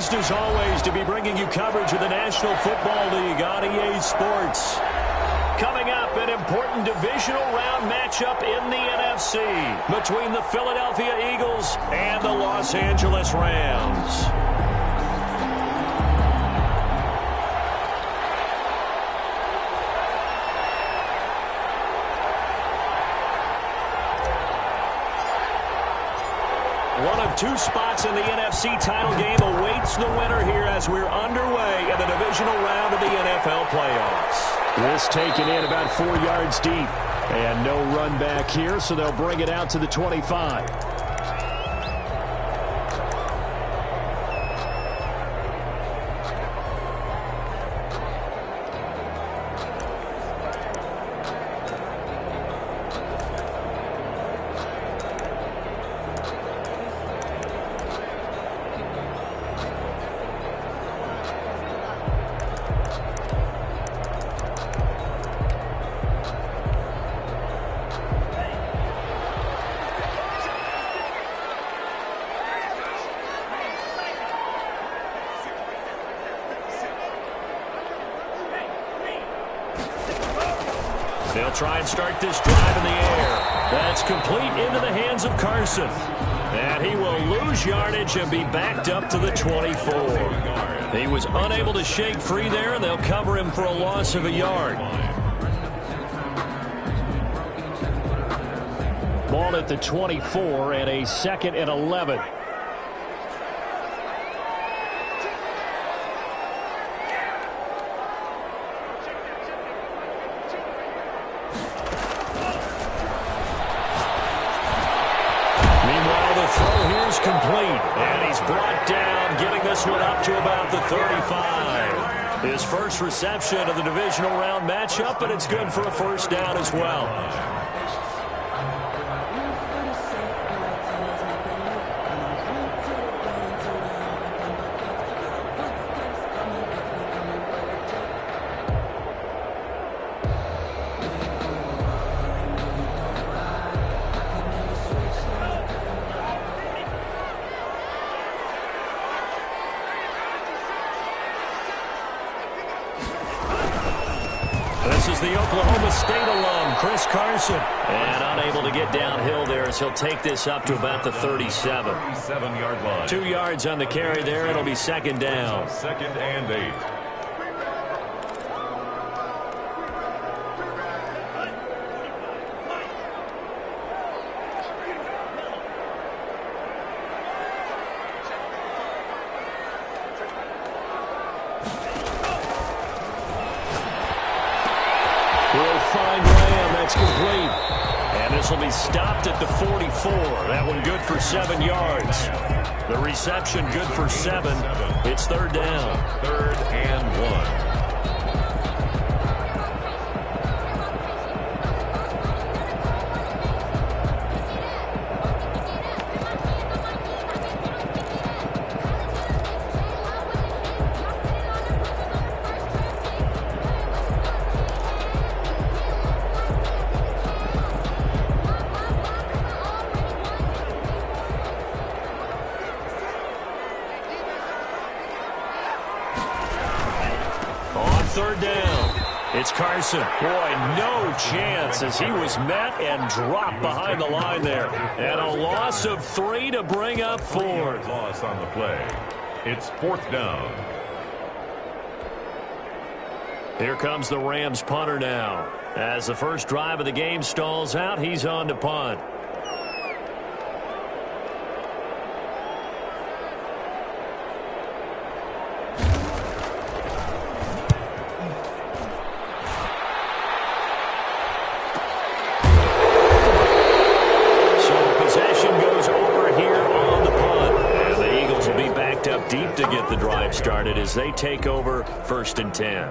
Pleased as always to be bringing you coverage of the National Football League on EA Sports. Coming up, an important divisional round matchup in the NFC between the Philadelphia Eagles and the Los Angeles Rams. One of two spots in the NFC title game awaits the winner here as we're underway in the divisional round of the NFL playoffs. This taken in about 4 yards deep. And no run back here, so they'll bring it out to the 25. They'll try and start this drive in the air. That's complete into the hands of Carson. And he will lose yardage and be backed up to the 24. He was unable to shake free there, and they'll cover him for a loss of a yard. Ball at the 24 and a 2nd and 11. Complete, and he's brought down, getting this one up to about the 35. His first reception of the divisional round matchup, and it's good for a first down as well. This is the Oklahoma State alum, Chris Carson. And unable to get downhill there as he'll take this up to about the 37. 37-yard line. 2 yards on the carry there. It'll be second down. 2nd and 8. Complete. And this will be stopped at the 44. That one good for 7 yards. The reception good for 7. It's third down. 3rd and 1. Third down. It's Carson. Boy, no chance as he was met and dropped behind the line there. And a loss of 3 to bring up 4th. Loss on the play. It's 4th down. Here comes the Rams punter now. As the first drive of the game stalls out, he's on to punt. Deep to get the drive started as they take over 1st and 10.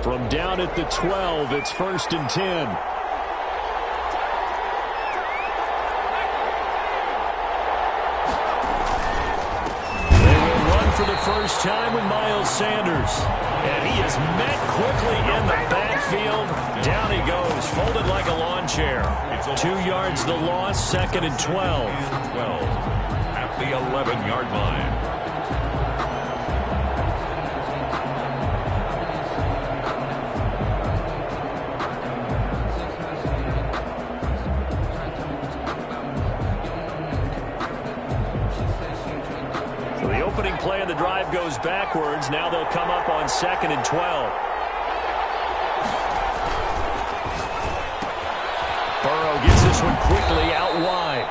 From down at the 12, it's 1st and 10. This time with Miles Sanders. And he is met quickly in the backfield. Down he goes, folded like a lawn chair. 2 yards the loss, 2nd and 12. 12 at the 11-yard line. So the opening play of the drive goes backwards. Now they'll come up on 2nd and 12. Burrow gets this one quickly out wide.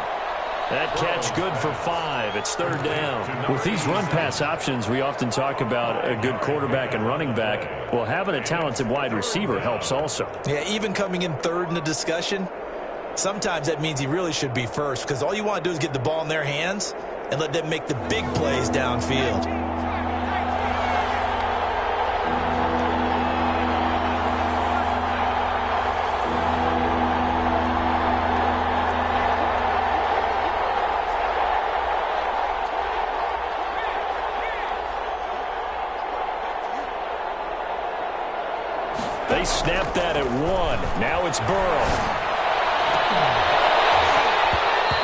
That catch good for 5. It's 3rd down. With these run-pass options, we often talk about a good quarterback and running back. Well, having a talented wide receiver helps also. Yeah, even coming in 3rd in the discussion, sometimes that means he really should be first, because all you want to do is get the ball in their hands and let them make the big plays downfield. They snapped that at 1. Now it's Burrow.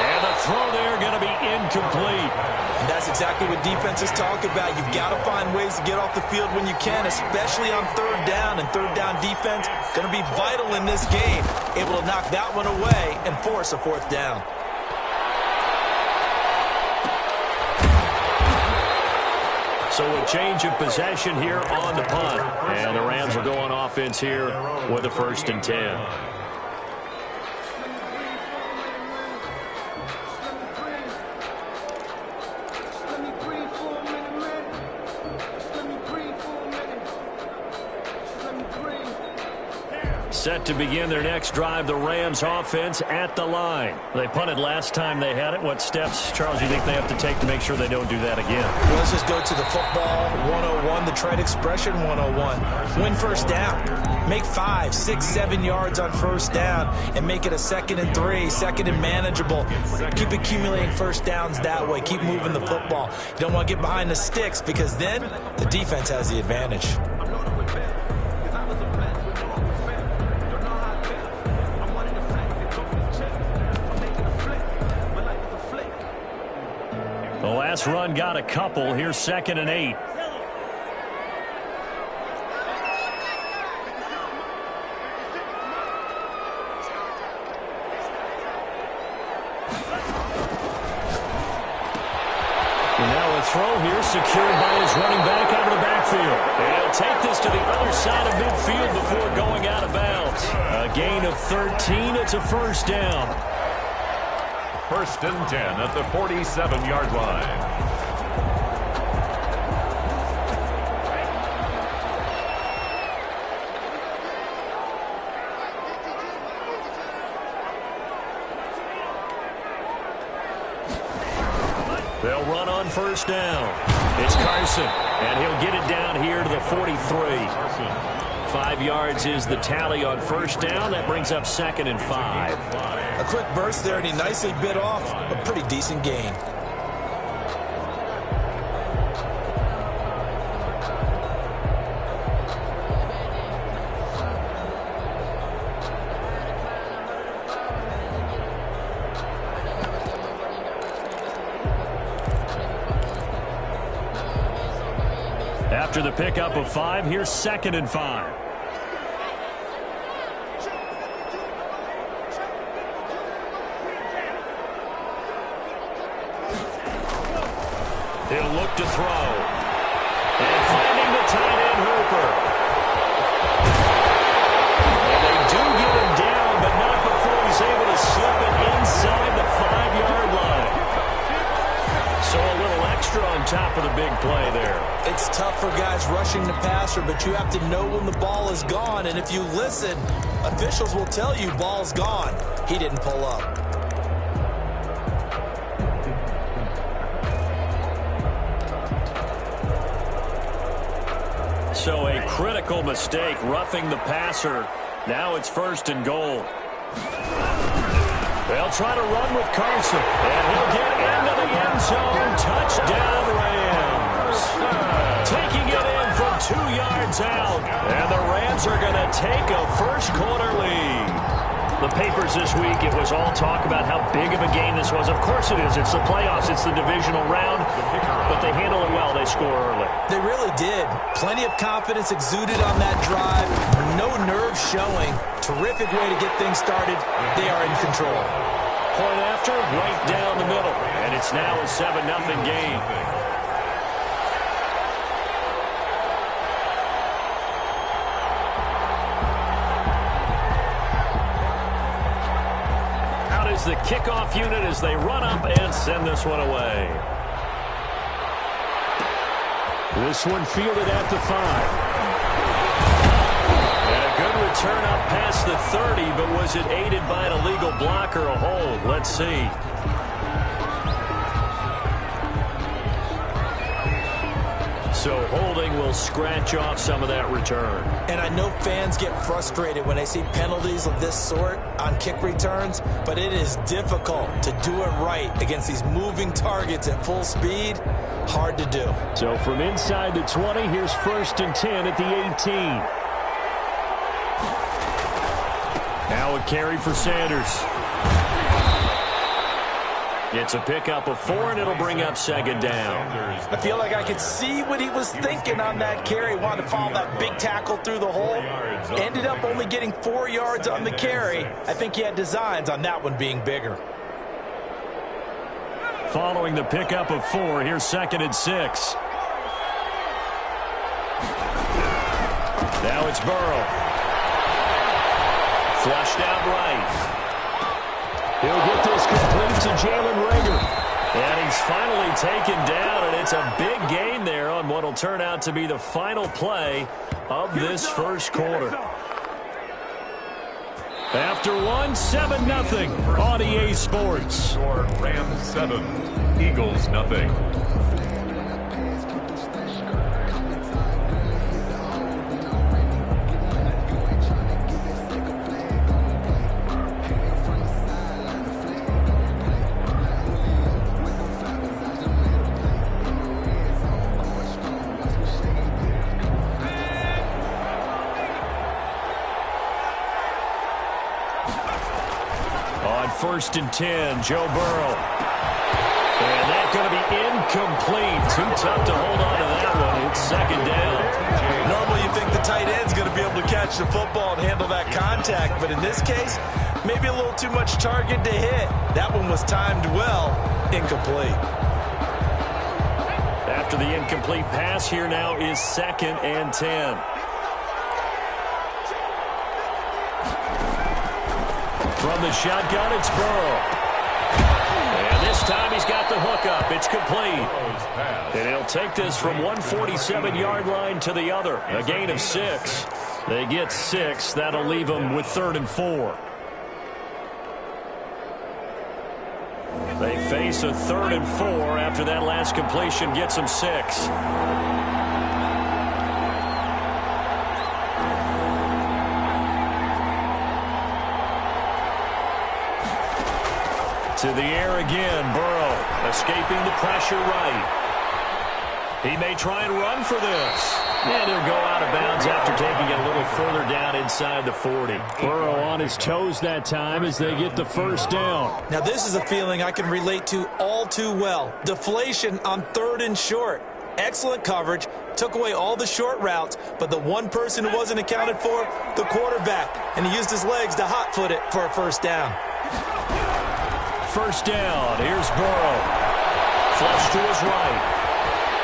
And the throw there going to be incomplete. And that's exactly what defenses talk about. You've got to find ways to get off the field when you can, especially on 3rd down. And 3rd down defense going to be vital in this game. Able to knock that one away and force a 4th down. So a change of possession here on the punt. And the Rams will go on offense here with a 1st and 10. Set to begin their next drive, the Rams offense at the line. They punted last time they had it. What steps, Charles, do you think they have to take to make sure they don't do that again? Well, let's just go to the football 101, the trade expression 101. Win 1st down. Make 5, 6, 7 yards on 1st down and make it a 2nd and 3, 2nd and manageable. Keep accumulating 1st downs that way. Keep moving the football. You don't want to get behind the sticks because then the defense has the advantage. The last run got a couple. Here's 2nd and 8. And now a throw here secured by his running back out of the backfield. And he'll take this to the other side of midfield before going out of bounds. A gain of 13. It's a 1st down. 1st and 10 at the 47-yard line. They'll run on 1st down. It's Carson, and he'll get it down here to the 43. 5 yards is the tally on 1st down. That brings up 2nd and 5. A quick burst there, and he nicely bit off a pretty decent gain. After the pickup of 5, here's 2nd and 5. He'll look to throw. And finding the tight end, Hooper. And they do get him down, but not before he's able to slip it inside the 5-yard line. So a little extra on top of the big play there. It's tough for guys rushing the passer, but you have to know when the ball is gone. And if you listen, officials will tell you ball's gone. He didn't pull up. So a critical mistake, roughing the passer. Now it's 1st and goal. They'll try to run with Carson, and he'll get into the end zone. Touchdown, Rams. taking it in from 2 yards out. And the Rams are going to take a first-quarter lead. The papers this week, it was all talk about how big of a game this was. Of course it is. It's the playoffs. It's the divisional round. But they handle it well. They score early. They really did. Plenty of confidence exuded on that drive. No nerves showing. Terrific way to get things started. They are in control. Point after, right down the middle. And it's now a 7-0 game. The kickoff unit as they run up and send this one away. This one fielded at the 5. And a good return up past the 30, but was it aided by an illegal block or a hold? Let's see. So holding will scratch off some of that return. And I know fans get frustrated when they see penalties of this sort on kick returns, but it is difficult to do it right against these moving targets at full speed. Hard to do. So from inside the 20, here's 1st and 10 at the 18. Now a carry for Sanders. It's a pickup of 4, and it'll bring up 2nd down. I feel like I could see what he was thinking on that carry. Wanted to follow that big tackle through the hole. Ended up only getting 4 yards on the carry. I think he had designs on that one being bigger. Following the pickup of 4, here's 2nd and 6. Now it's Burrow. Flushed out right. He'll get this complete to Jalen Reagor. And he's finally taken down, and it's a big gain there on what will turn out to be the final play of this first quarter. After 1, 7-0 on EA Sports. Rams 7, Eagles 0. On 1st and 10, Joe Burrow. And that's going to be incomplete. Too tough to hold on to that one. It's 2nd down. Normally you think the tight end's going to be able to catch the football and handle that contact, but in this case, maybe a little too much target to hit. That one was timed well. Incomplete. After the incomplete pass, here now is 2nd and 10. From the shotgun, it's Burrow. And this time he's got the hook up. It's complete. And he'll take this from 147-yard line to the other. A gain of 6. They get 6. That'll leave them with 3rd and 4. They face a 3rd and 4 after that last completion gets them 6. To the air again, Burrow escaping the pressure right. He may try and run for this. And he'll go out of bounds after taking it a little further down inside the 40. Burrow on his toes that time as they get the 1st down. Now this is a feeling I can relate to all too well. Deflation on 3rd and short. Excellent coverage. Took away all the short routes, but the one person who wasn't accounted for, the quarterback. And he used his legs to hot foot it for a 1st down. 1st down. Here's Burrow. Flush to his right.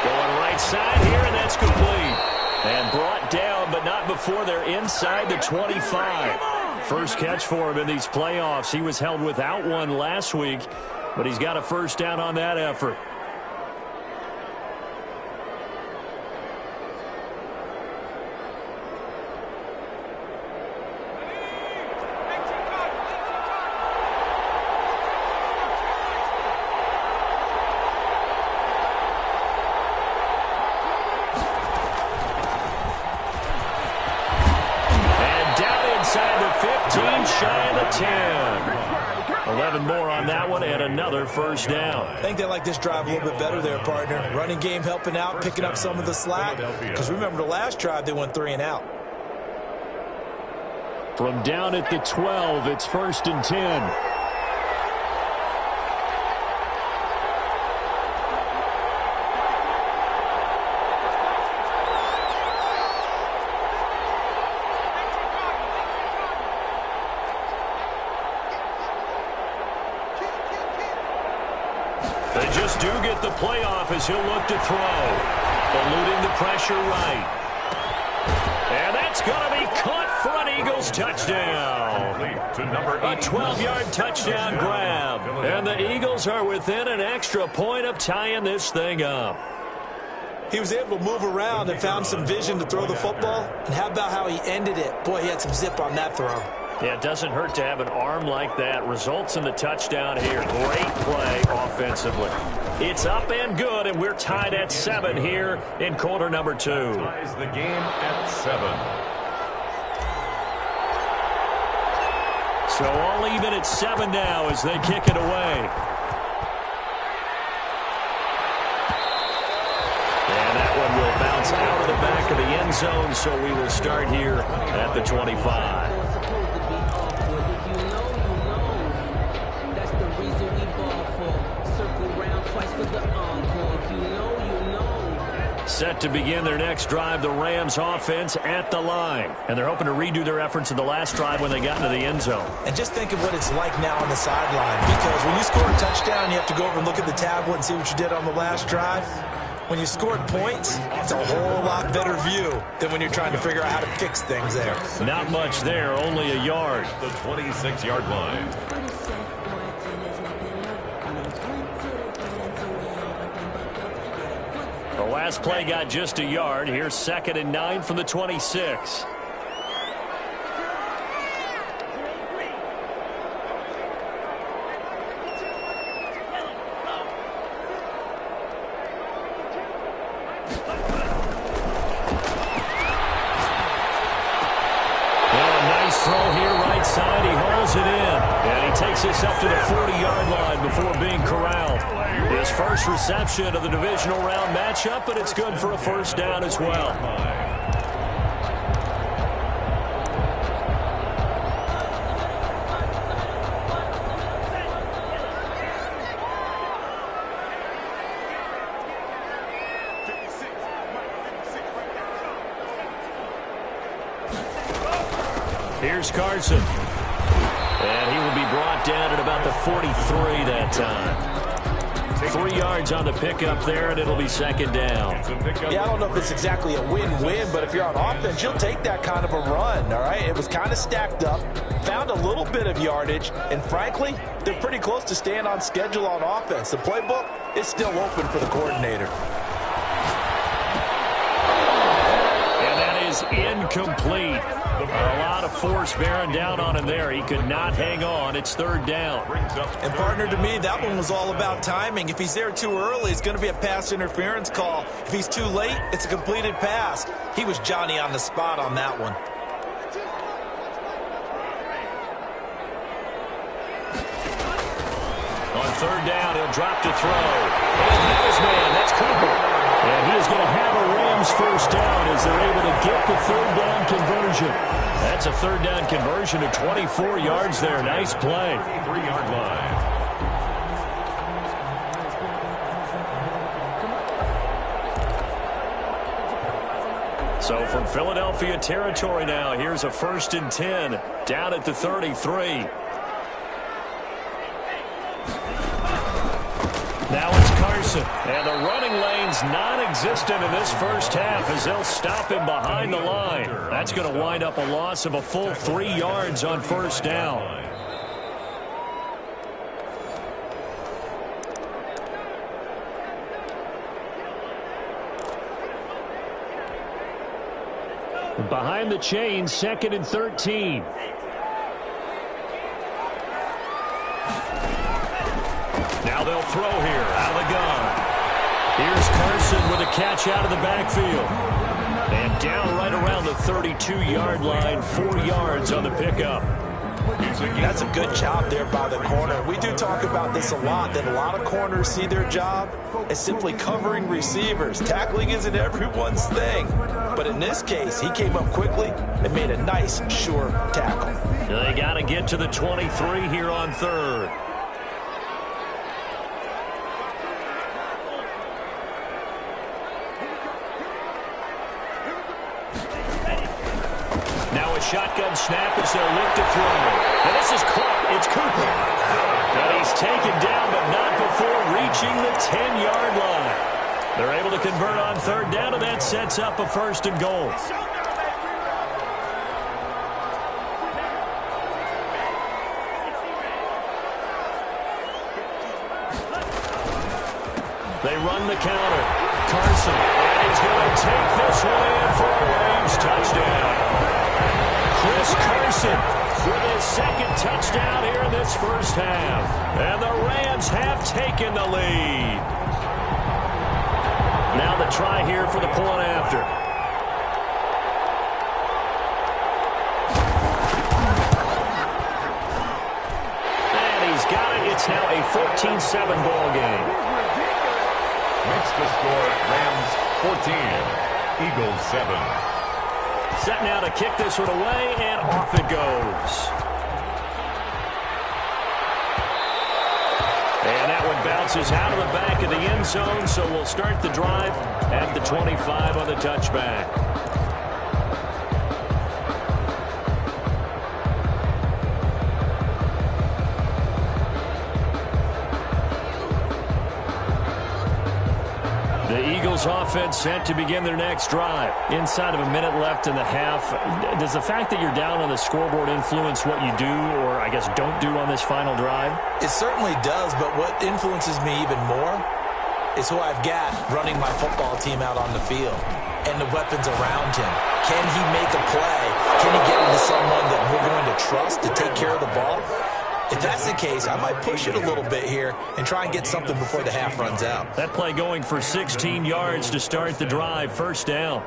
Going right side here, and that's complete. And brought down, but not before they're inside the 25. First catch for him in these playoffs. He was held without one last week, but he's got a 1st down on that effort. 11 more on that one and another first down. I think they like this drive a little bit better there, partner. Running game helping out, picking up some of the slack. Because remember the last drive, they went 3 and out. From down at the 12, it's 1st and 10. They just do get the playoff as he'll look to throw. Eluding the pressure right. And that's going to be caught for an Eagles touchdown. A 12-yard touchdown grab. And the Eagles are within an extra point of tying this thing up. He was able to move around and found some vision to throw the football. And how about how he ended it? Boy, he had some zip on that throw. Yeah, it doesn't hurt to have an arm like that. Results in the touchdown here. Great play offensively. It's up and good, and we're tied at 7 here in quarter number 2. Ties the game at 7. So all even at 7 now as they kick it away. And that one will bounce out of the back of the end zone, so we will start here at the 25. Set to begin their next drive, the Rams offense at the line. And they're hoping to redo their efforts in the last drive when they got into the end zone. And just think of what it's like now on the sideline. Because when you score a touchdown, you have to go over and look at the tablet and see what you did on the last drive. When you scored points, it's a whole lot better view than when you're trying to figure out how to fix things there. Not much there, only a yard. The 26-yard line. The last play got just a yard. Here's 2nd and 9 from the 26. Nice throw here, right side. He hauls it in. And he takes this up to the 40-yard line before being corralled. His first reception of the divisional round matchup, but it's good for a first down as well. Here's Carson. And he will be brought down at about the 43 that time. 3 yards on the pickup there, and it'll be 2nd down. Yeah, I don't know if it's exactly a win-win, but if you're on offense, you'll take that kind of a run, all right? It was kind of stacked up, found a little bit of yardage, and frankly, they're pretty close to staying on schedule on offense. The playbook is still open for the coordinator. And that is incomplete. A lot of force bearing down on him there. He could not hang on. It's 3rd down. And partner, to me, that one was all about timing. If he's there too early, it's going to be a pass interference call. If he's too late, it's a completed pass. He was Johnny on the spot on that one. On 3rd down, he'll drop to throw. And his man, that's Cooper. And he is going to have a Rams first down as they're able to get the 3rd down conversion. That's a 3rd down conversion to 24 yards there. Nice play. 3-yard line. So from Philadelphia territory now, here's a 1st and 10 down at the 33. Now it's Carson, and the running lane's non-existent in this first half as they'll stop him behind the line. That's going to wind up a loss of a full 3 yards on 1st down. Behind the chains, 2nd and 13. Now they'll throw here out of the gun. Here's Carson with a catch out of the backfield. And down right around the 32-yard line, 4 yards on the pickup. That's a good job there by the corner. We do talk about this a lot, that a lot of corners see their job as simply covering receivers. Tackling isn't everyone's thing. But in this case, he came up quickly and made a nice, sure tackle. They got to get to the 23 here on third. Now a shotgun snap as they'll look to throw. And this is caught. It's Cooper. And he's taken down, but not before reaching the 10-yard line. They're able to convert on third down, and that sets up a first and goal. They run the counter. Carson, and he's going to take this one in for a Rams touchdown. Chris Carson with his second touchdown here in this first half. And the Rams have taken the lead. Now the try here for the point after. And he's got it. It's now a 14-7 ball game. Makes the score Rams 14, Eagles 7. Set now to kick this one away, and off it goes. And that one bounces out of the back of the end zone, so we'll start the drive at the 25 on the touchback. Offense set to begin their next drive. Inside of a minute left in the half. Does the fact that you're down on the scoreboard influence what you do, or I guess don't do on this final drive? It certainly does, but what influences me even more is who I've got running my football team out on the field and the weapons around him. Can he make a play? Can he get into someone that we're going to trust to take care of the ball? If that's the case, I might push it a little bit here and try and get something before the half runs out. That play going for 16 yards to start the drive. First down.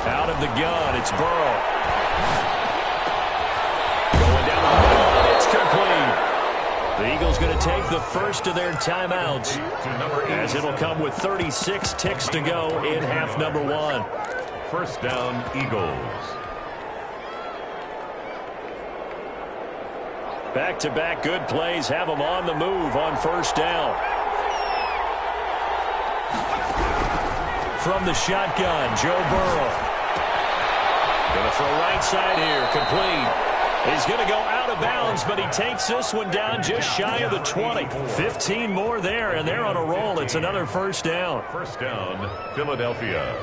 Out of the gun, it's Burrow. Going down the middle, and it's complete. The Eagles going to take the first of their timeouts, as it'll come with 36 ticks to go in half number one. First down, Eagles. Back-to-back good plays have them on the move on first down. From the shotgun, Joe Burrow. Going to throw right side here, complete. He's going to go out of bounds, but he takes this one down just shy of the 20. 15 more there, and they're on a roll. It's another first down. First down, Philadelphia.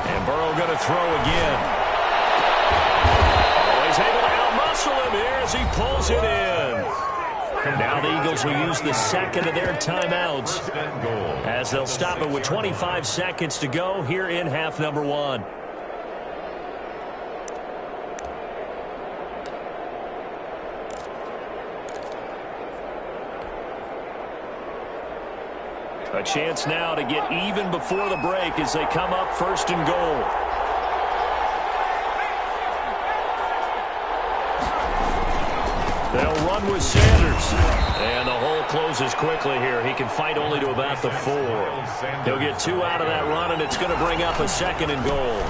And Burrow going to throw again. He's able to outmuscle him here as he pulls it in. Now the Eagles will use the second of their timeouts as they'll stop it with 25 seconds to go here in half number one. A chance now to get even before the break as they come up first and goal. They'll run with Sanders. And the hole closes quickly here. He can fight only to about the 4. He'll get 2 out of that run, and it's going to bring up a second and goal.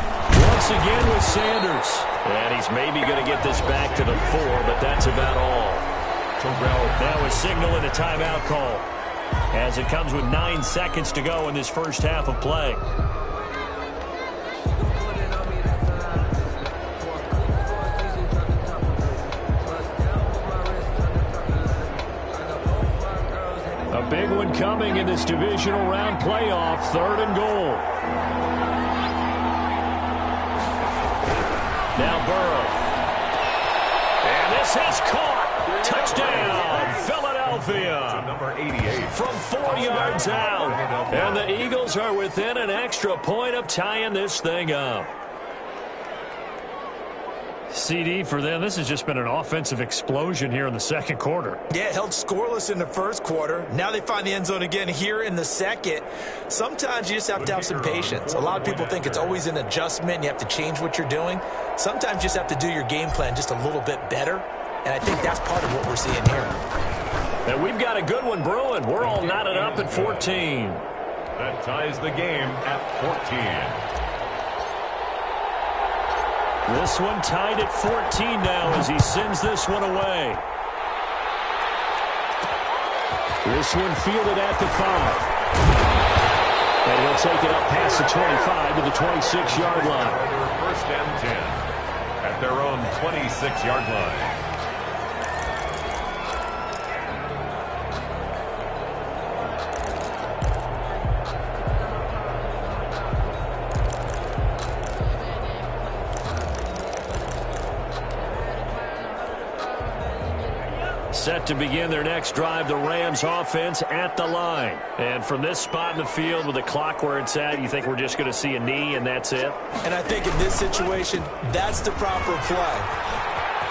Once again with Sanders. And he's maybe going to get this back to the 4, but that's about all. Now a signal and a timeout call, as it comes with 9 seconds to go in this first half of play. A big one coming in this divisional round playoff, 3rd and goal. Now Burrow. And this is caught. Touchdown, Philadelphia. Number 88. From 4 yards out. And the Eagles are within an extra point of tying this thing up. CD, for them, this has just been an offensive explosion here in the second quarter. Yeah, held scoreless in the first quarter. Now they find the end zone again here in the second. Sometimes you just have to have some patience. A lot of people think it's always an adjustment. You have to change what you're doing. Sometimes you just have to do your game plan just a little bit better. And I think that's part of what we're seeing here. And we've got a good one brewing. We're all knotted up at 14. That ties the game at 14. This one tied at 14 now as he sends this one away. This one fielded at the 5. And he'll take it up past the 25 to the 26-yard line. 1st and 10 at their own 26-yard line. Set to begin their next drive, the Rams offense at the line. And from this spot in the field with the clock where it's at, you think we're just going to see a knee and that's it? And I think in this situation, that's the proper play.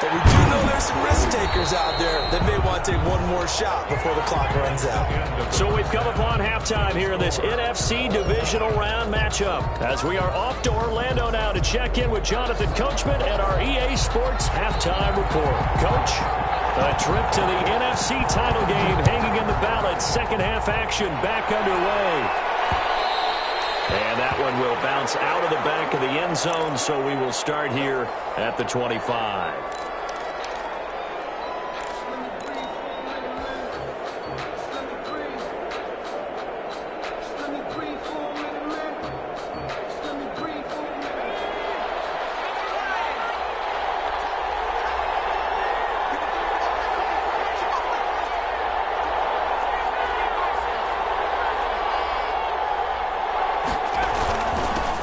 But we do know there's some risk takers out there that may want to take one more shot before the clock runs out. So we've come upon halftime here in this NFC divisional round matchup. As we are off to Orlando now to check in with Jonathan Coachman at our EA Sports halftime report. Coach? A trip to the NFC title game hanging in the balance. Second half action back underway. And that one will bounce out of the back of the end zone, so we will start here at the 25.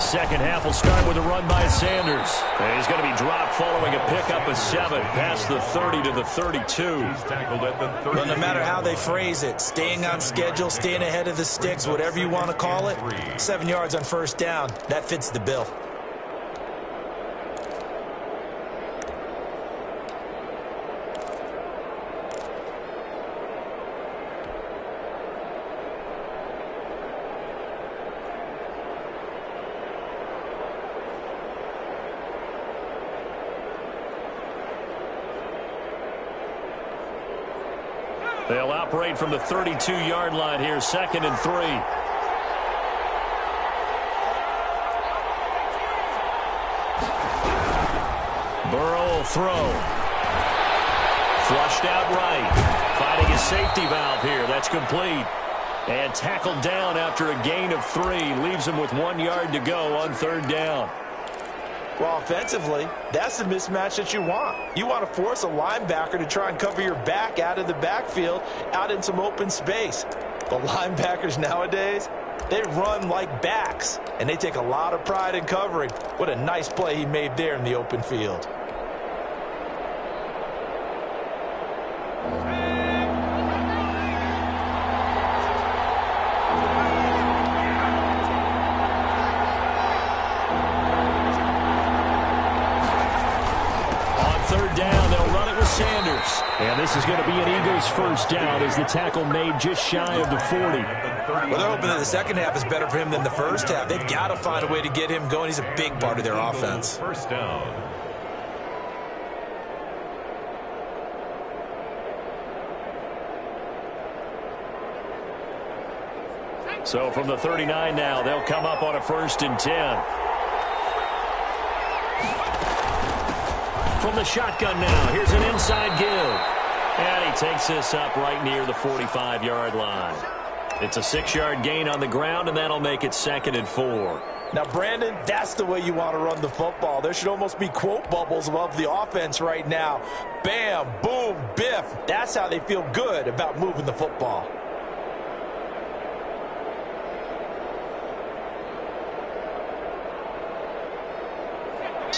Second half will start with a run by Sanders. And he's going to be dropped following a pickup of 7 past the 30 to the 32. He's tackled at the 30. Well, no matter how they phrase it, staying on schedule, staying ahead of the sticks, whatever you want to call it, 7 yards on 1st down, that fits the bill. They'll operate from the 32-yard line here, 2nd and 3. Burrow will throw. Flushed out right. Finding his safety valve here. That's complete. And tackled down after a gain of 3. Leaves him with 1 yard to go on 3rd down. Well, offensively, that's the mismatch that you want. You want to force a linebacker to try and cover your back out of the backfield, out in some open space. The linebackers nowadays, they run like backs, and they take a lot of pride in covering. What a nice play he made there in the open field. Sanders. And this is going to be an Eagles 1st down as the tackle made just shy of the 40. Well, they're hoping that the second half is better for him than the first half. They've got to find a way to get him going. He's a big part of their offense. 1st down. So from the 39 now, they'll come up on a 1st and 10. From the shotgun now, here's an inside give. And he takes this up right near the 45-yard line. It's a 6-yard gain on the ground, and that'll make it 2nd and 4. Now, Brandon, that's the way you want to run the football. There should almost be quote bubbles above the offense right now. Bam, boom, biff. That's how they feel good about moving the football.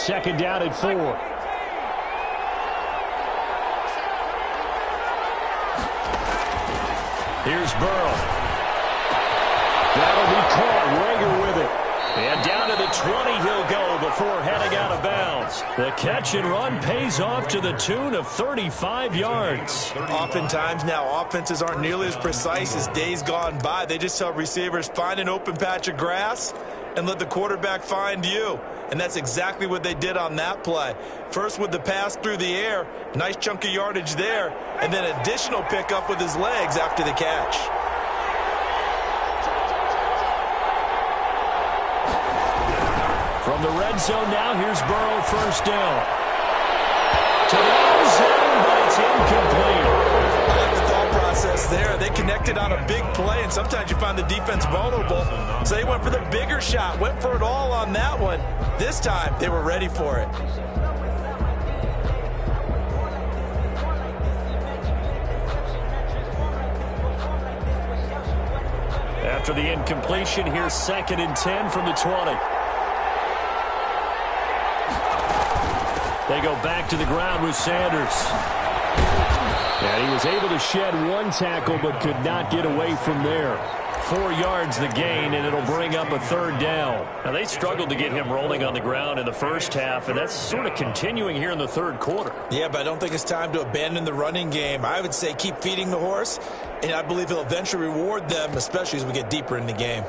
second down and 4. Here's Burrow. That'll be caught. Rager with it. And down to the 20 he'll go before heading out of bounds. The catch and run pays off to the tune of 35 yards. Oftentimes now, offenses aren't nearly as precise as days gone by. They just tell receivers, find an open patch of grass and let the quarterback find you. And that's exactly what they did on that play. First with the pass through the air, nice chunk of yardage there, and then additional pickup with his legs after the catch. From the red zone now, here's Burrow, first down. To the end zone, but it's incomplete. I like the thought process there. They connected on a big play, and sometimes you find the defense vulnerable. So they went for the bigger shot, went for it all on that one. This time, they were ready for it. After the incompletion, here's second and 10 from the 20. They go back to the ground with Sanders. And he was able to shed one tackle but could not get away from there. 4 yards the gain, and it'll bring up a third down. Now, they struggled to get him rolling on the ground in the first half, and that's sort of continuing here in the third quarter. Yeah, but I don't think it's time to abandon the running game. I would say keep feeding the horse, and I believe he'll eventually reward them, especially as we get deeper in the game.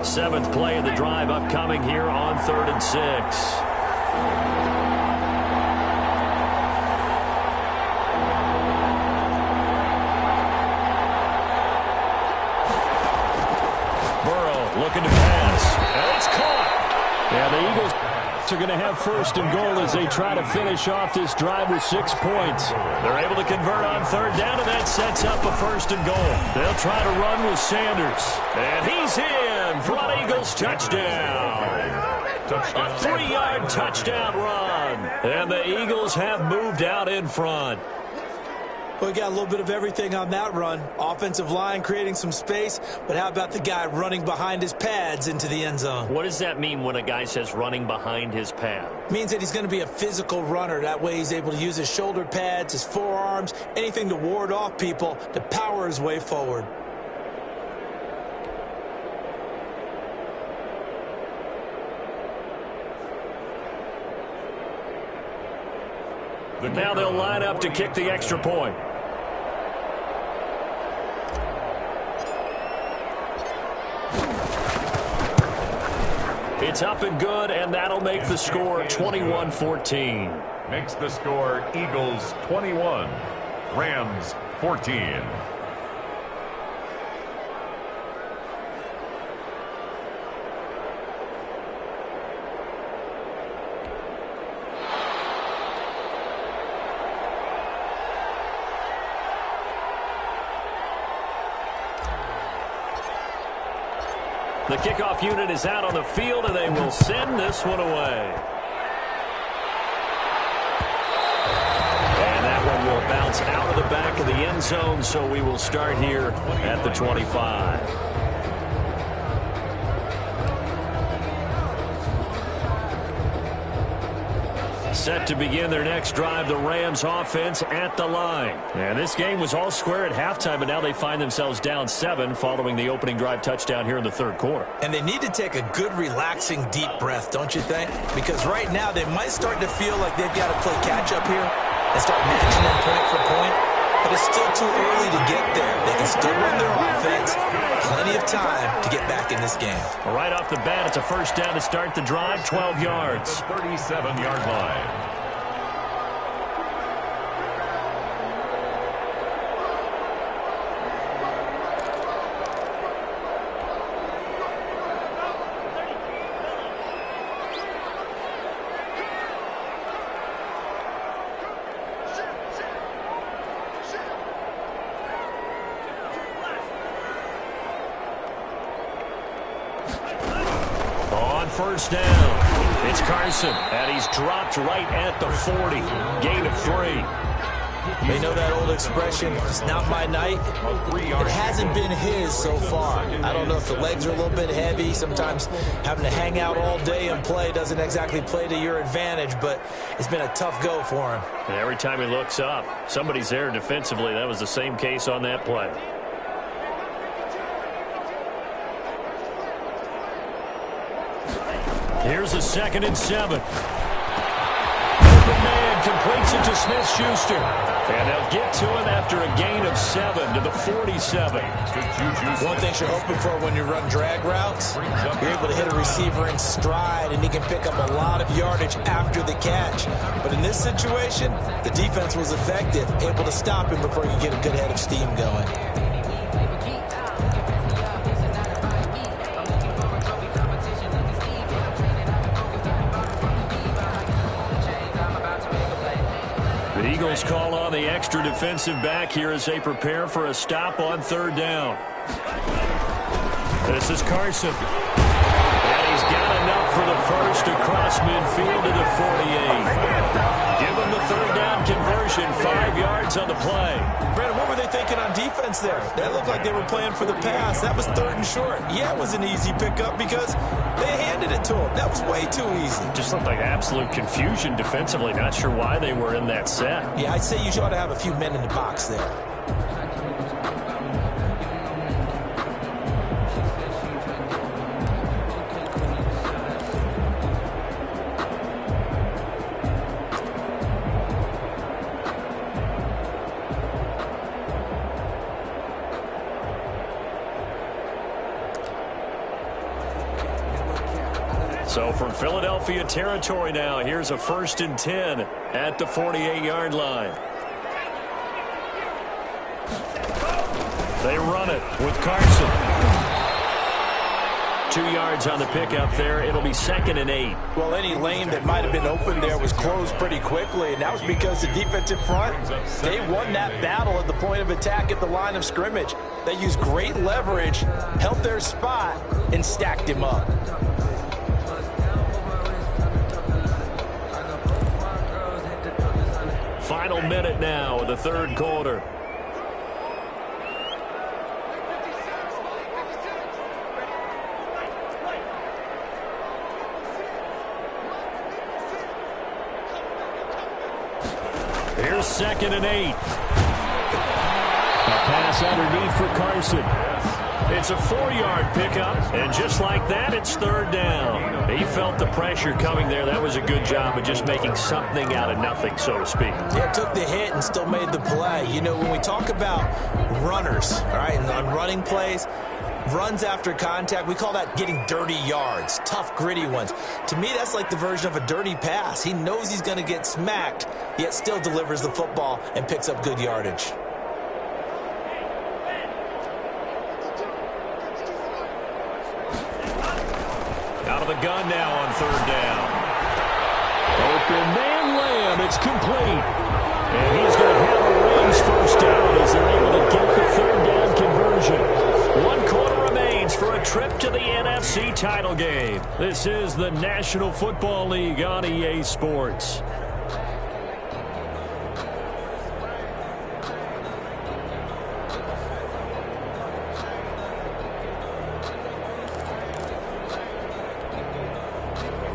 Seventh play of the drive upcoming here on 3rd and 6. Burrow looking to pass. And it's caught. Yeah, the Eagles are going to have first and goal as they try to finish off this drive with 6 points. They're able to convert on third down, and that sets up a first and goal. They'll try to run with Sanders. And he's in for an Eagles touchdown. A 3-yard touchdown run. And the Eagles have moved out in front. We got a little bit of everything on that run. Offensive line creating some space, but how about the guy running behind his pads into the end zone? What does that mean when a guy says running behind his pad? Means that he's going to be a physical runner. That way he's able to use his shoulder pads, his forearms, anything to ward off people to power his way forward. Now they'll line up to kick the extra point. It's up and good, and that'll make the score 21-14. Makes the score Eagles 21, Rams 14. The kickoff unit is out on the field, and they will send this one away. And that one will bounce out of the back of the end zone, so we will start here at the 25. Set to begin their next drive, the Rams offense at the line. And this game was all square at halftime, but now they find themselves down 7 following the opening drive touchdown here in the third quarter. And they need to take a good, relaxing, deep breath, don't you think? Because right now they might start to feel like they've got to play catch-up here and start matching them point for point. But it's still too early to get there. They can still run their offense. Plenty of time to get back in this game. Well, right off the bat, it's a first down to start the drive, 12 yards. 37-yard line. First down. It's Carson, and he's dropped right at the 40. Gain of 3. They know that old expression, it's not my night. It hasn't been his so far. I don't know if the legs are a little bit heavy. Sometimes having to hang out all day and play doesn't exactly play to your advantage, but it's been a tough go for him. And every time he looks up, somebody's there defensively. That was the same case on that play. Here's a 2nd and 7. Open man completes it to Smith-Schuster. And they'll get to him after a gain of 7 to the 47. One thing you're hoping for when you run drag routes, you're able to hit a receiver in stride, and he can pick up a lot of yardage after the catch. But in this situation, the defense was effective, able to stop him before you get a good head of steam going. The Eagles call on the extra defensive back here as they prepare for a stop on 3rd down. This is Carson. And he's got enough for the first across midfield to the 48. Give him the 3rd down conversion, 5 yards on the play. Brandon, what were they thinking on defense there? That looked like they were playing for the pass. That was 3rd and short. Yeah, it was an easy pickup because they handed it to him. That was way too easy. Just looked like absolute confusion defensively. Not sure why they were in that set. Yeah, I'd say you ought to have a few men in the box there. So from Philadelphia territory now, here's a 1st and 10 at the 48-yard line. They run it with Carson. 2 yards on the pickup there. It'll be 2nd and 8. Well, any lane that might have been open there was closed pretty quickly, and that was because the defensive front, they won that battle at the point of attack at the line of scrimmage. They used great leverage, held their spot, and stacked him up. Final minute now of the 3rd quarter. Here's 2nd and 8. A pass underneath for Carson. It's a 4-yard pickup, and just like that, it's 3rd down. He felt the pressure coming there. That was a good job of just making something out of nothing, so to speak. Yeah, took the hit and still made the play. You know, when we talk about runners, all right, and on running plays, runs after contact, we call that getting dirty yards, tough, gritty ones. To me, that's like the version of a dirty pass. He knows he's going to get smacked, yet still delivers the football and picks up good yardage. Out of the gun now on 3rd down. Open man Lamb. It's complete. And he's going to have a Rams 1st down as they're able to get the 3rd down conversion. 1 quarter remains for a trip to the NFC title game. This is the National Football League on EA Sports.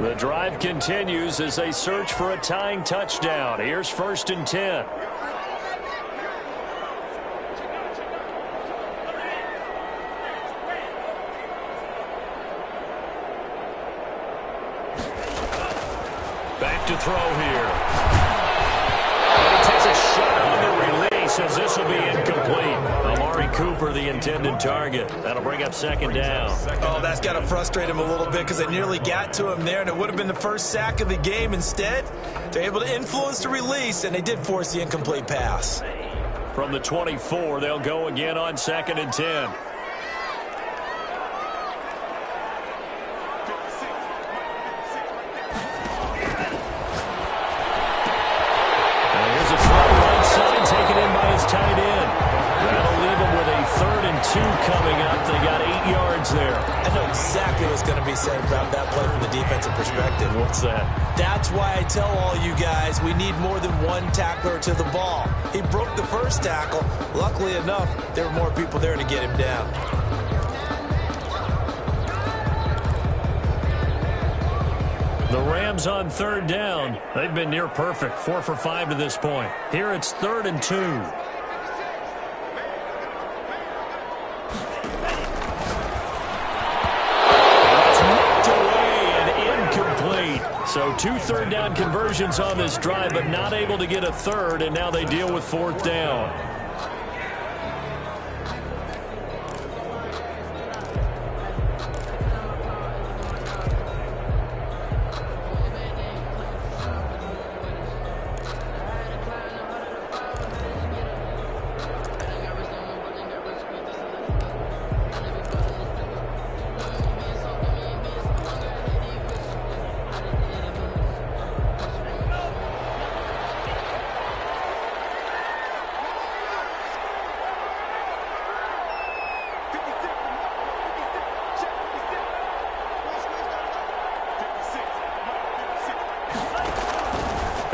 The drive continues as they search for a tying touchdown. Here's 1st and 10. Back to throw here. And he takes a shot on the release as this will be incomplete. Amari Cooper, the intended target. That'll bring up 2nd down. Oh, that's got to frustrate him a little bit because they nearly got to him there, and it would have been the first sack of the game. Instead, they're able to influence the release, and they did force the incomplete pass. From the 24, they'll go again on 2nd and 10. And here's a throw right side taken in by his tight end. That'll leave him with a 3rd and coming up. They got 8 yards there. I know exactly what's going to be said about that play from the defensive perspective. What's that? That's why I tell all you guys we need more than one tackler to the ball. He broke the first tackle. Luckily enough, there were more people there to get him down. The Rams on 3rd down. They've been near perfect, 4 for 5 to this point. Here it's 3rd and 2. That's knocked away and incomplete. So 2 third down conversions on this drive, but not able to get a third, and now they deal with 4th down.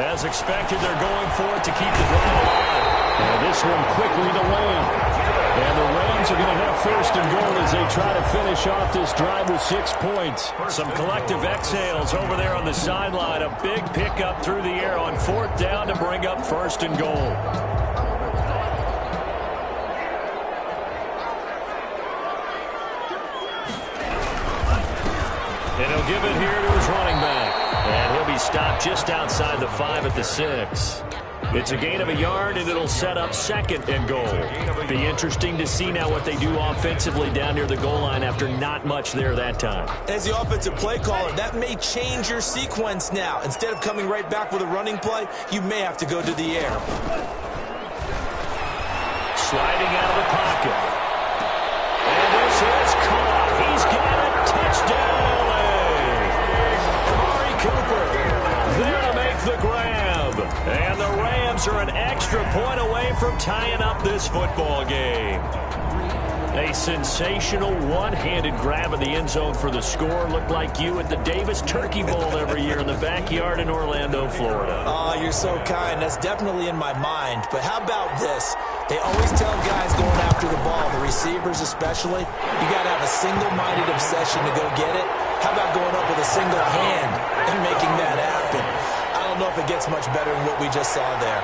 As expected, they're going for it to keep the drive alive. And this one quickly to Lane. And the Rams are going to have 1st and goal as they try to finish off this drive with 6 points. Some collective exhales over there on the sideline. A big pickup through the air on 4th down to bring up 1st and goal. And he'll give it here to his running back. And he'll be stopped just outside the 5 at the 6. It's a gain of a yard, and it'll set up 2nd and goal. Be interesting to see now what they do offensively down near the goal line after not much there that time. As the offensive play caller, that may change your sequence now. Instead of coming right back with a running play, you may have to go to the air. Sliding out of the pocket. And this is caught. He's got a touchdown. Cooper there to make the grab. And the Rams are an extra point away from tying up this football game. A sensational one-handed grab in the end zone for the score. Looked like you at the Davis Turkey Bowl every year in the backyard in Orlando, Florida. Oh, you're so kind. That's definitely in my mind. But how about this? They always tell guys going after the ball, the receivers especially, you got to have a single-minded obsession to go get it. How about going up with a single hand and making that happen? I don't know if it gets much better than what we just saw there.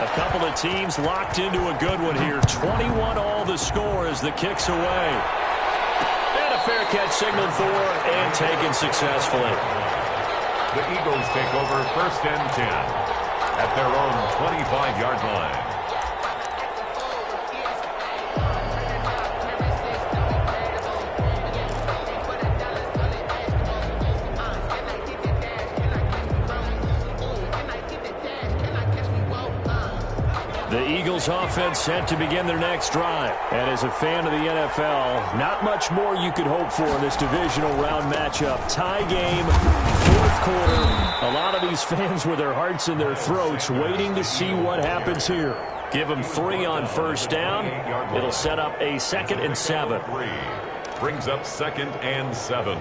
A couple of teams locked into a good one here. 21 all the score as the kick's away. And a fair catch signaled for and taken successfully. The Eagles take over 1st and 10 at their own 25-yard line. The Eagles offense set to begin their next drive. And as a fan of the NFL, not much more you could hope for in this divisional round matchup. Tie game, 4th quarter. A lot of these fans with their hearts in their throats waiting to see what happens here. Give them 3 on 1st down. It'll set up a 2nd and 7. Brings up 2nd and 7.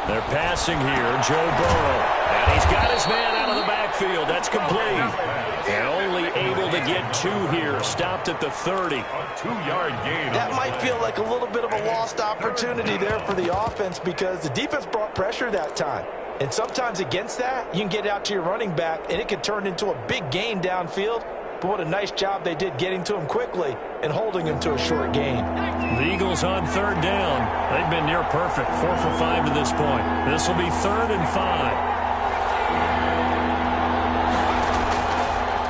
They're passing here, Joe Burrow. And he's got his man out of the backfield. That's complete. And only able to get 2 here. Stopped at the 30. A 2-yard gain. That might feel like a little bit of a lost opportunity there for the offense because the defense brought pressure that time. And sometimes against that, you can get out to your running back, and it could turn into a big gain downfield. But what a nice job they did getting to him quickly and holding him to a short gain. The Eagles on 3rd down. They've been near perfect, 4 for 5 to this point. This will be 3rd and 5.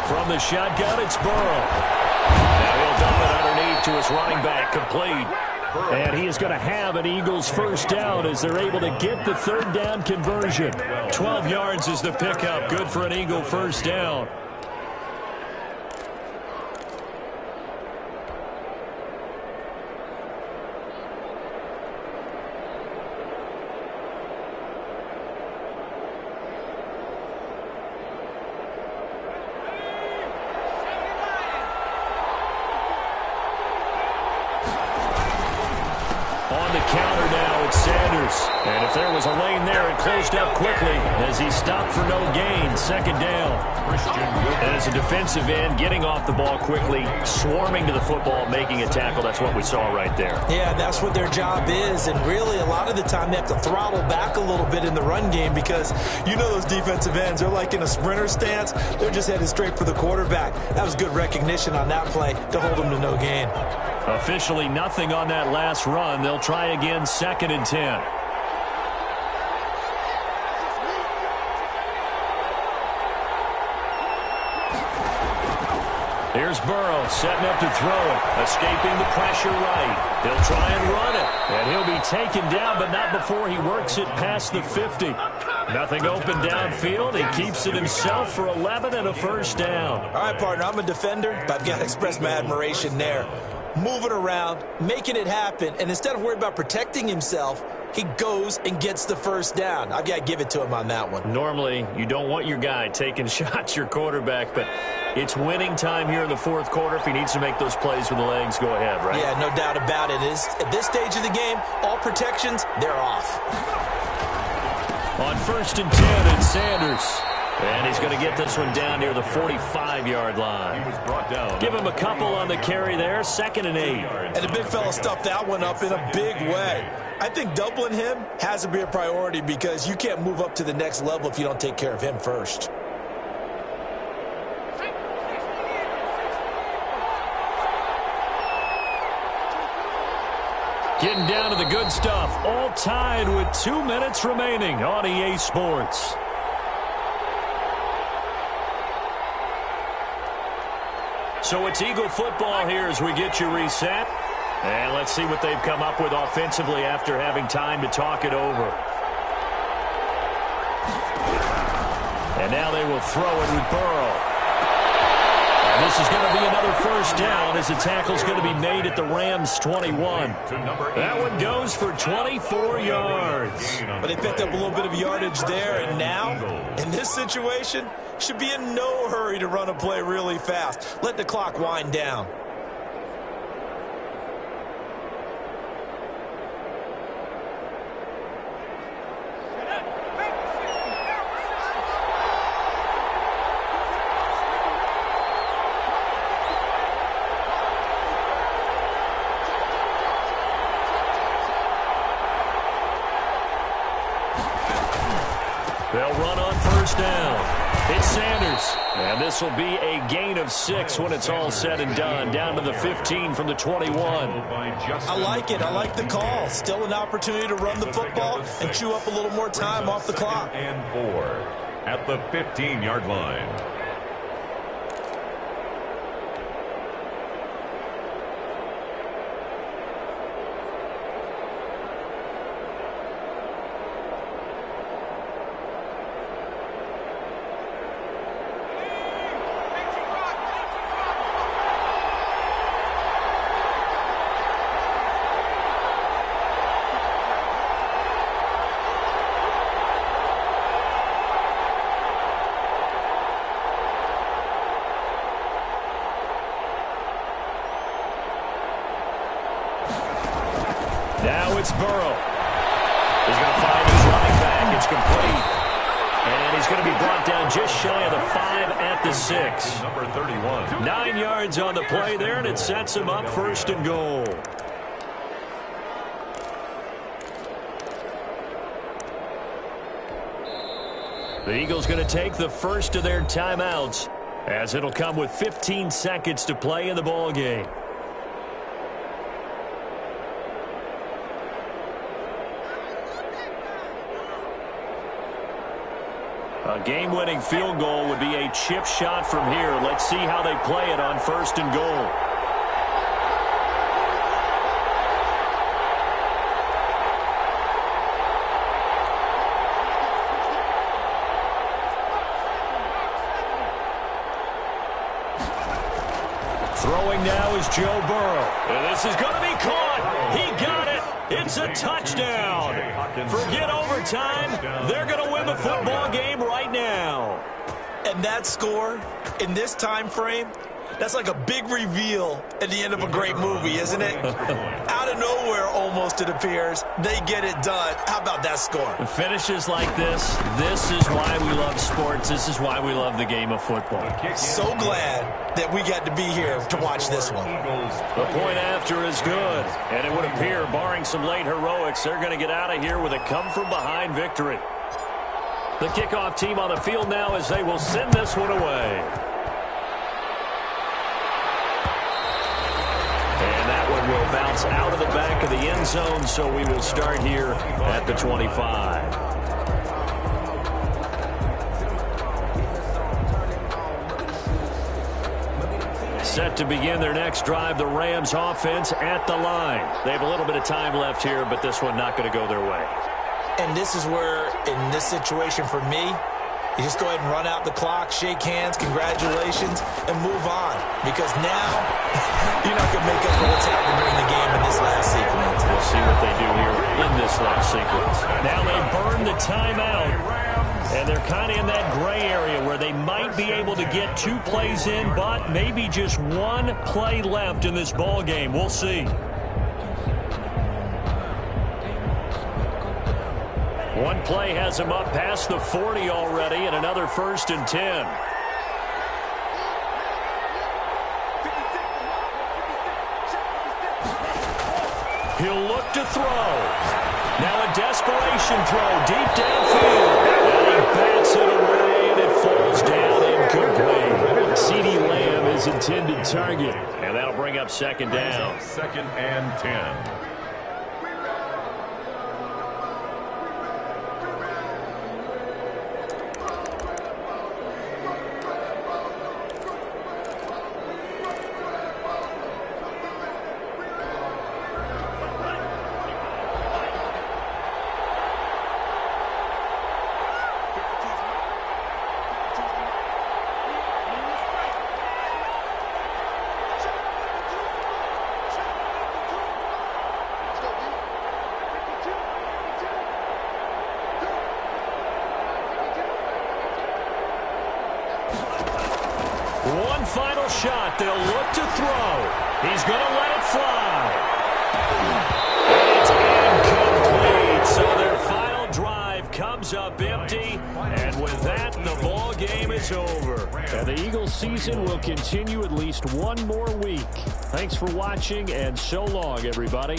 From the shotgun, it's Burrow. Now he'll dump it underneath to his running back, complete. And he is going to have an Eagles 1st down as they're able to get the 3rd down conversion. 12 yards is the pickup. Good for an Eagle 1st down. the counter now, it's Sanders. And if there was a lane there, it closed up quickly as he stopped for no gain. Second down. And as a defensive end, getting off the ball quickly, swarming to the football, making a tackle. That's what we saw right there. Yeah, that's what their job is. And really, a lot of the time, they have to throttle back a little bit in the run game because you know those defensive ends, they're like in a sprinter stance. They're just headed straight for the quarterback. That was good recognition on that play to hold them to no gain. Officially nothing on that last run. They'll try again, 2nd and 10. Here's Burrow setting up to throw it, escaping the pressure right. He'll try and run it, and he'll be taken down, but not before he works it past the 50. Nothing open downfield. He keeps it himself for 11 and a first down. All right, partner, I'm a defender, but I've got to express my admiration there. Moving around, making it happen, and instead of worrying about protecting himself, he goes and gets the first down. I've got to give it to him on that one. Normally, you don't want your guy taking shots, your quarterback, but it's winning time here in the fourth quarter. If he needs to make those plays with the legs, go ahead, right? Yeah, no doubt about it. At this stage of the game, all protections, they're off. On 1st and 10, it's Sanders. And he's going to get this one down near the 45-yard line. He was brought down. Give him a couple on the carry there, 2nd and 8. And the big fella stuffed that one up in a big way. I think doubling him has to be a priority because you can't move up to the next level if you don't take care of him first. Getting down to the good stuff. All tied with 2 minutes remaining on EA Sports. So it's Eagle football here as we get you reset. And let's see what they've come up with offensively after having time to talk it over. And now they will throw it with Burrow. And this is going to be another first down as the tackle's going to be made at the Rams' 21. That one goes for 24 yards. But they picked up a little bit of yardage there, and now, in this situation, should be in no hurry to run a play really fast. Let the clock wind down. They'll run on first down. It's Sanders. And this will be a gain of 6 when it's all said and done. Down to the 15 from the 21. I like it. I like the call. Still an opportunity to run the football and chew up a little more time off the clock. And 4 at the 15-yard line. Now it's Burrow. He's going to find his running back. It's complete. And he's going to be brought down just shy of the 5 at the 6. Number 31. 9 yards on the play there, and it sets him up 1st and goal. The Eagles going to take the first of their timeouts as it'll come with 15 seconds to play in the ball game. A game-winning field goal would be a chip shot from here. Let's see how they play it on 1st and goal. Throwing now is Joe Burrow. And this is going to be caught. He got it. It's a touchdown. Forget overtime. They're going to win the football game right now. And that score, in this time frame, That's like a big reveal at the end of a great movie, isn't it? Out of nowhere, almost, it appears, they get it done. How about that score? Finishes like this is why we love sports. This is why we love the game of football. So glad that we got to be here to watch this one. The point after is good, and it would appear, barring some late heroics, they're going to get out of here with a come-from-behind victory. The kickoff team on the field now as they will send this one away. And that one will bounce out of the back of the end zone, so we will start here at the 25. Set to begin their next drive, the Rams offense at the line. They have a little bit of time left here, but this one not going to go their way. And this is where, in this situation for me, you just go ahead and run out the clock, shake hands, congratulations, and move on. Because now, you're not going to make up for what's happened during the game in this last sequence. We'll see what they do here in this last sequence. Now they burn the timeout, and they're kind of in that gray area where they might be able to get 2 plays in, but maybe just 1 play left in this ball game. We'll see. One play has him up past the 40 already, and another 1st and 10. He'll look to throw. Now a desperation throw deep downfield. And he bats it away, and it falls down incomplete. CeeDee Lamb is intended target, and that'll bring up 2nd down. 2nd and 10. One final shot. They'll look to throw. He's going to let it fly. And it's incomplete. So their final drive comes up empty. And with that, the ball game is over. And the Eagles season will continue at least 1 more week. Thanks for watching, and so long, everybody.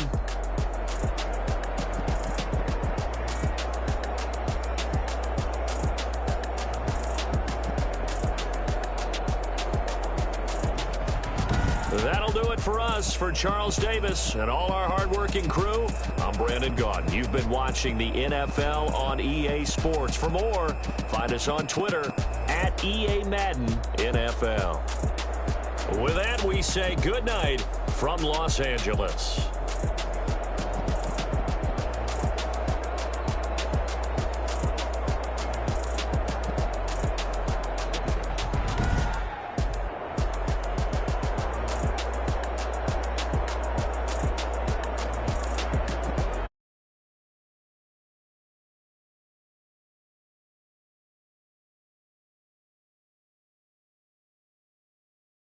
That'll do it for us. For Charles Davis and all our hardworking crew, I'm Brandon Gaudin. You've been watching the NFL on EA Sports. For more, find us on Twitter at EA Madden NFL. With that, we say good night from Los Angeles.